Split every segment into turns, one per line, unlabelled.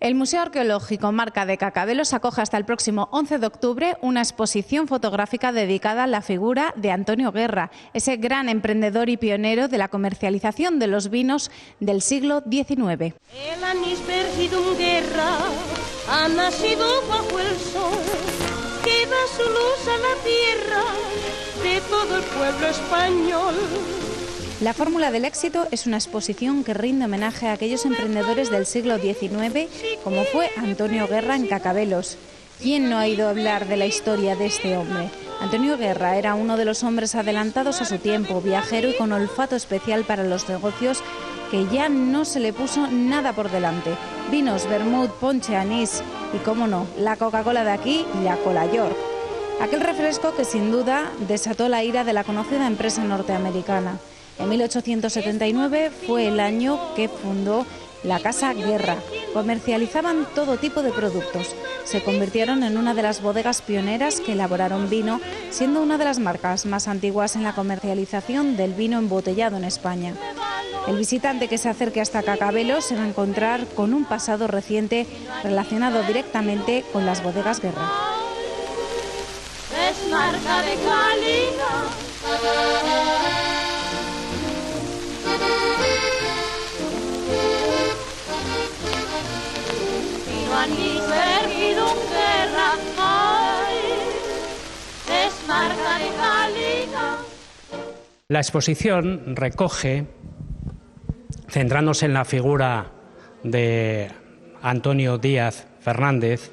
El Museo Arqueológico Marca de Cacabelos acoge hasta el próximo 11 de octubre una exposición fotográfica dedicada a la figura de Antonio Guerra, ese gran emprendedor y pionero de la comercialización de los vinos del siglo XIX.
El anís perdido en guerra ha nacido bajo el sol, que da su luz a la tierra de todo el pueblo español.
La fórmula del éxito es una exposición que rinde homenaje a aquellos emprendedores del siglo XIX, como fue Antonio Guerra en Cacabelos. ¿Quién no ha oído hablar de la historia de este hombre? Antonio Guerra era uno de los hombres adelantados a su tiempo, viajero y con olfato especial para los negocios, que ya no se le puso nada por delante. Vinos, vermut, ponche, anís y, cómo no, la Coca-Cola de aquí y la Cola York. Aquel refresco que sin duda desató la ira de la conocida empresa norteamericana. En 1879 fue el año que fundó la Casa Guerra. Comercializaban todo tipo de productos. Se convirtieron en una de las bodegas pioneras que elaboraron vino, siendo una de las marcas más antiguas en la comercialización del vino embotellado en España. El visitante que se acerque hasta Cacabelos se va a encontrar con un pasado reciente relacionado directamente con las bodegas Guerra.
Es marca de calidad. Anís perdido en guerra, ay, es marca de calidad.
La exposición recoge, centrándose en la figura de Antonio Díaz Fernández,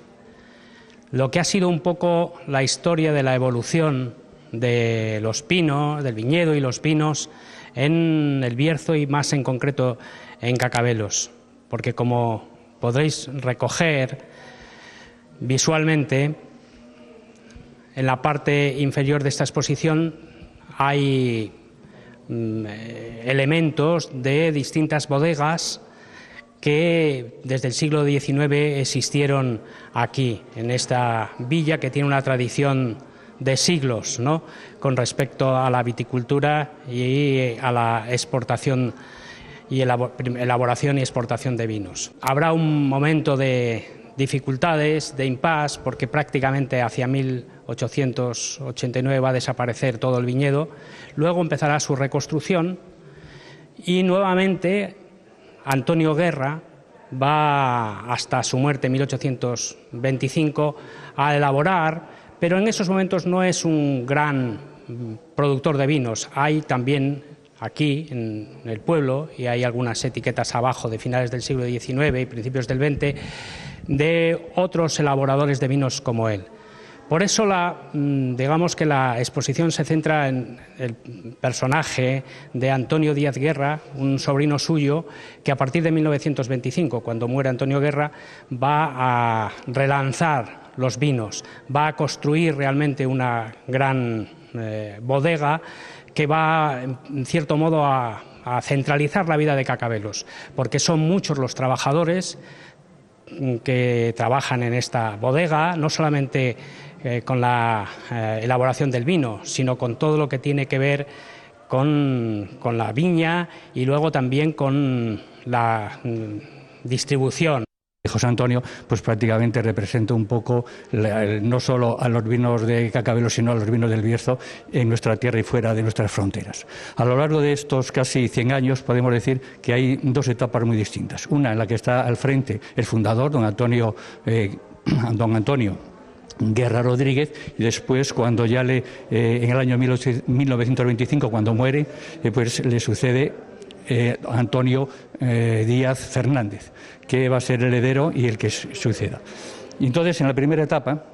lo que ha sido un poco la historia de la evolución de los pinos, del viñedo y los pinos en el Bierzo y más en concreto en Cacabelos, porque como podréis recoger visualmente, en la parte inferior de esta exposición hay elementos de distintas bodegas que desde el siglo XIX existieron aquí, en esta villa que tiene una tradición de siglos, ¿no?, con respecto a la viticultura y a la exportación y elaboración y exportación de vinos. Habrá un momento de dificultades, de impasse, porque prácticamente hacia 1889 va a desaparecer todo el viñedo, luego empezará su reconstrucción y nuevamente Antonio Guerra va hasta su muerte en 1825 a elaborar, pero en esos momentos no es un gran productor de vinos, hay también aquí en el pueblo, y hay algunas etiquetas abajo de finales del siglo XIX y principios del XX, de otros elaboradores de vinos como él. Por eso digamos que la exposición se centra en el personaje de Antonio Díaz Guerra, un sobrino suyo, que a partir de 1925, cuando muere Antonio Guerra, va a relanzar los vinos, va a construir realmente una gran bodega que va, en cierto modo, a centralizar la vida de Cacabelos, porque son muchos los trabajadores que trabajan en esta bodega, no solamente con la elaboración del vino, sino con todo lo que tiene que ver con la viña y luego también con la distribución.
José Antonio pues prácticamente representa un poco no solo a los vinos de Cacabelos, sino a los vinos del Bierzo en nuestra tierra y fuera de nuestras fronteras. A lo largo de estos casi 100 años podemos decir que hay dos etapas muy distintas. Una en la que está al frente el fundador, don Antonio Guerra Rodríguez, y después cuando ya en el año 1925, cuando muere, pues le sucede Antonio Díaz Fernández, que va a ser el heredero y el que suceda. Y entonces, en la primera etapa,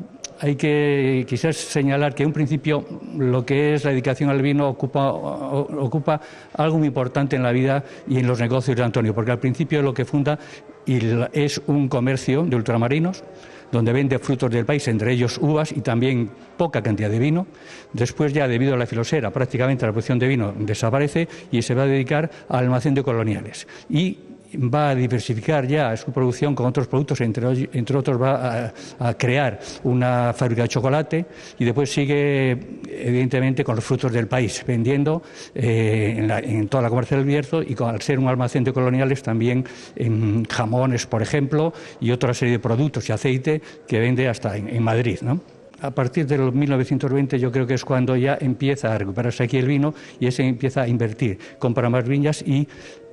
hay que quizás señalar que en un principio lo que es la dedicación al vino ocupa algo muy importante en la vida y en los negocios de Antonio, porque al principio lo que funda es un comercio de ultramarinos, donde vende frutos del país, entre ellos uvas y también poca cantidad de vino. Después, ya debido a la filosera, prácticamente la producción de vino desaparece y se va a dedicar al almacén de coloniales. Y va a diversificar ya su producción con otros productos, entre otros va a crear una fábrica de chocolate y después sigue evidentemente con los frutos del país, vendiendo en toda la comarca del Bierzo y al ser un almacén de coloniales también en jamones, por ejemplo, y otra serie de productos y aceite que vende hasta en Madrid, ¿no? A partir de los 1920 yo creo que es cuando ya empieza a recuperarse aquí el vino y ese empieza a invertir, compra más viñas y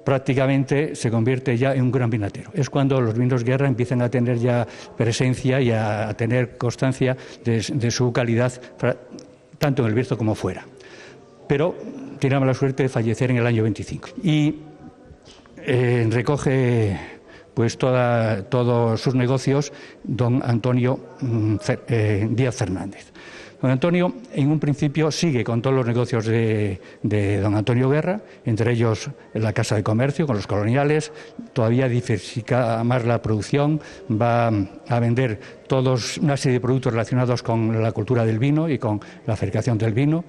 prácticamente se convierte ya en un gran vinatero. Es cuando los vinos Guerra empiezan a tener ya presencia y a tener constancia de su calidad, tanto en el Bierzo como fuera. Pero tenemos la suerte de fallecer en el año 25. Y recoge pues todos sus negocios don Antonio Díaz Fernández. Don Antonio, en un principio, sigue con todos los negocios de don Antonio Guerra, entre ellos la Casa de Comercio con los coloniales, todavía diversifica más la producción, va a vender una serie de productos relacionados con la cultura del vino y con la fabricación del vino,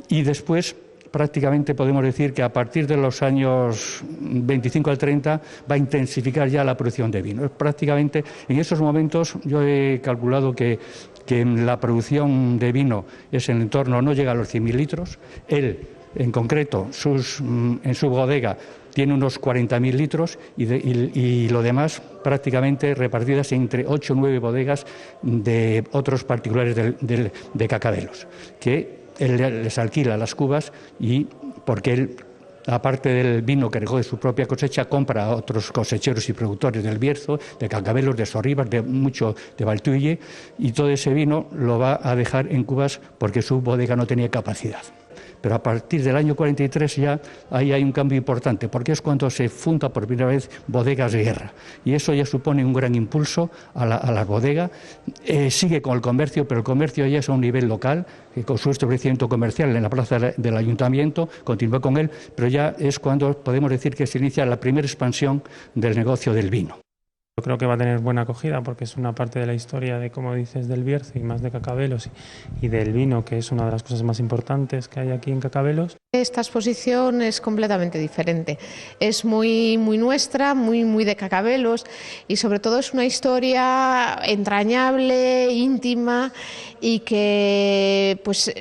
y después prácticamente podemos decir que a partir de los años 25 al 30 va a intensificar ya la producción de vino. Prácticamente en esos momentos yo he calculado que la producción de vino es en torno, no llega a los 100.000 litros. Él, en concreto, en su bodega tiene unos 40.000 litros y lo demás prácticamente repartidas entre 8 o 9 bodegas de otros particulares de Cacabelos, que él les alquila las cubas y porque él, aparte del vino que recoge de su propia cosecha, compra a otros cosecheros y productores del Bierzo, de Cacabelos, de Sorribas, de Valtuille, y todo ese vino lo va a dejar en cubas porque su bodega no tenía capacidad. Pero a partir del año 43 ya ahí hay un cambio importante, porque es cuando se funda por primera vez Bodegas Guerra, y eso ya supone un gran impulso a la bodega. Sigue con el comercio, pero el comercio ya es a un nivel local, con su establecimiento comercial en la plaza del ayuntamiento, continúa con él, pero ya es cuando podemos decir que se inicia la primera expansión del negocio del vino.
Yo creo que va a tener buena acogida porque es una parte de la historia de, como dices, del Bierzo y más de Cacabelos y del vino, que es una de las cosas más importantes que hay aquí en Cacabelos.
Esta exposición es completamente diferente, es muy nuestra, muy de Cacabelos, y sobre todo es una historia entrañable, íntima, y que pues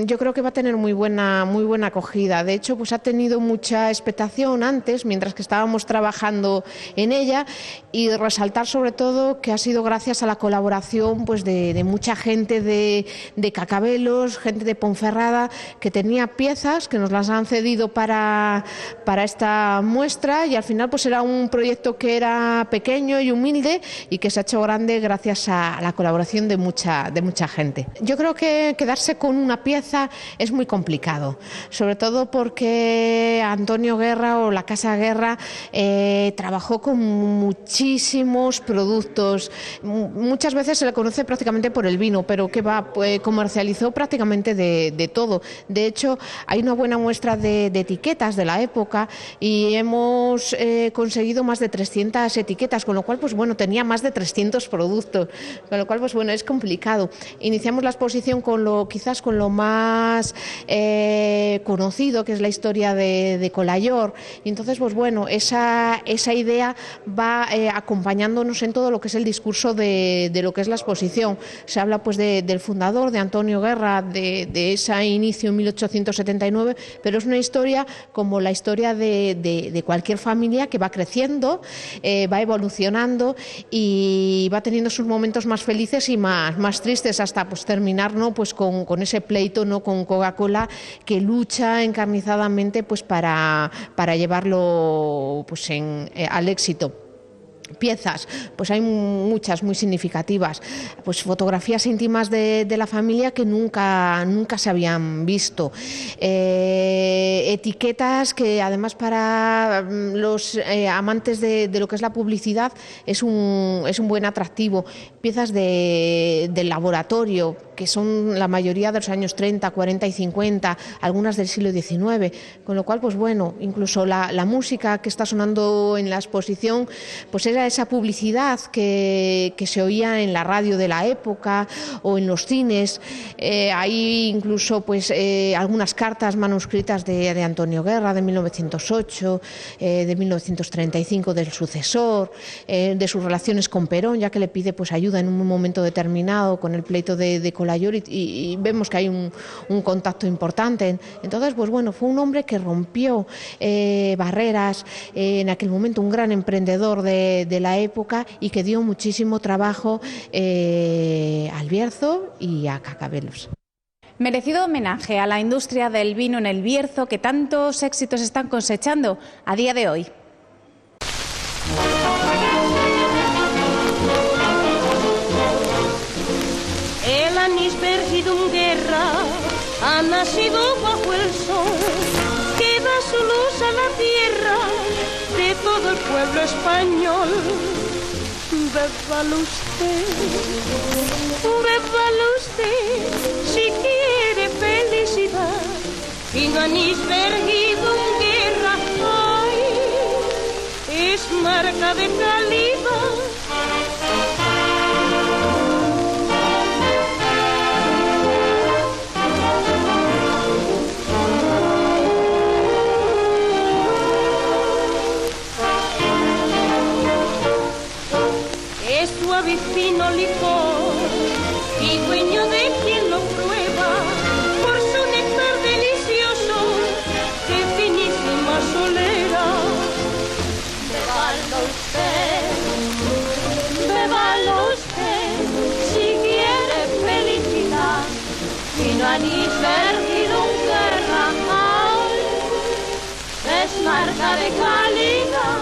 yo creo que va a tener muy buena acogida. De hecho, pues ha tenido mucha expectación antes, mientras que estábamos trabajando en ella, y resaltar sobre todo que ha sido gracias a la colaboración pues de mucha gente de Cacabelos, gente de Ponferrada, que tenía piezas que nos las han cedido para esta muestra, y al final pues era un proyecto que era pequeño y humilde y que se ha hecho grande gracias a la colaboración de mucha gente. Yo creo que quedarse con una pieza es muy complicado, sobre todo porque Antonio Guerra o la Casa Guerra trabajó con muchísimos productos. Muchas veces se le conoce prácticamente por el vino, pero que comercializó prácticamente de todo. De hecho, hay una buena muestra de etiquetas de la época y hemos conseguido más de 300 etiquetas, con lo cual pues bueno, tenía más de 300 productos, con lo cual pues bueno, es complicado. Iniciamos la exposición quizás con lo más conocido, que es la historia de Colayor, y entonces pues bueno, esa idea va acompañándonos en todo lo que es el discurso de lo que es la exposición. Se habla pues del fundador, de Antonio Guerra, de ese inicio en 1879, pero es una historia como la historia de cualquier familia que va creciendo, va evolucionando y va teniendo sus momentos más felices y más tristes, hasta pues terminar, ¿no?, pues con ese pleito, ¿no?, con Coca-Cola, que lucha encarnizadamente pues para llevarlo pues al éxito. Piezas, pues hay muchas muy significativas, pues fotografías íntimas de la familia que nunca se habían visto, etiquetas que además para los amantes de lo que es la publicidad es un buen atractivo, piezas del laboratorio que son la mayoría de los años 30, 40 y 50, algunas del siglo XIX, con lo cual, pues bueno, incluso la música que está sonando en la exposición, pues era esa publicidad que se oía en la radio de la época o en los cines. Hay incluso pues algunas cartas manuscritas de Antonio Guerra de 1908, de 1935 del sucesor, de sus relaciones con Perón, ya que le pide pues ayuda en un momento determinado con el pleito de Collayor, y vemos que hay un contacto importante. Entonces, pues bueno, fue un hombre que rompió barreras, en aquel momento un gran emprendedor de la época, y que dio muchísimo trabajo al Bierzo y a Cacabelos.
Merecido homenaje a la industria del vino en el Bierzo, que tantos éxitos están cosechando a día de hoy.
El anís Vergidum Guerra ha nacido bajo el sol, que da su luz a la tierra de todo el pueblo español. Bébalo usted, si quiere felicidad. Vino anís Vergidum Guerra, ay, es marca de calidad. Suave y fino licor, y dueño de quien lo prueba, por su néctar delicioso, que finísima solera. Bébalo usted, si quiere felicidad. Vino anís Vergidum Guerra, es marca de calidad.